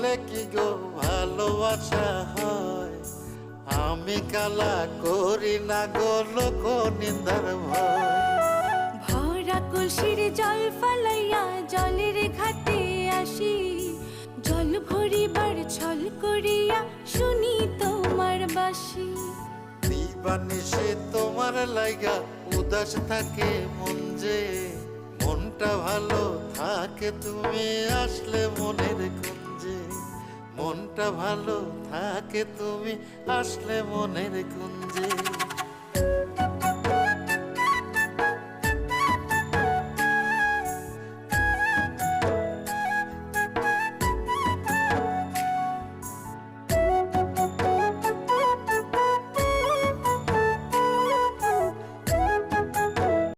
করলে কি গো ভালোবাসা হয়? আমি কালা করি না গো লোক নিন্দার ভয়। ভরা কলসির জল ফালাইয়া জলের ঘাটে আসি, জল ভরিবার ছল করিয়া শুনি তোমার বাঁশি। দিবানিশি তোমার লাইগা উদাস থাকে মন যে, মনটা ভালো থাকে তুমি আসলে মনের কুঞ্জে। মনটা ভালো থাকে তুমি আসলে মনের কুঞ্জে।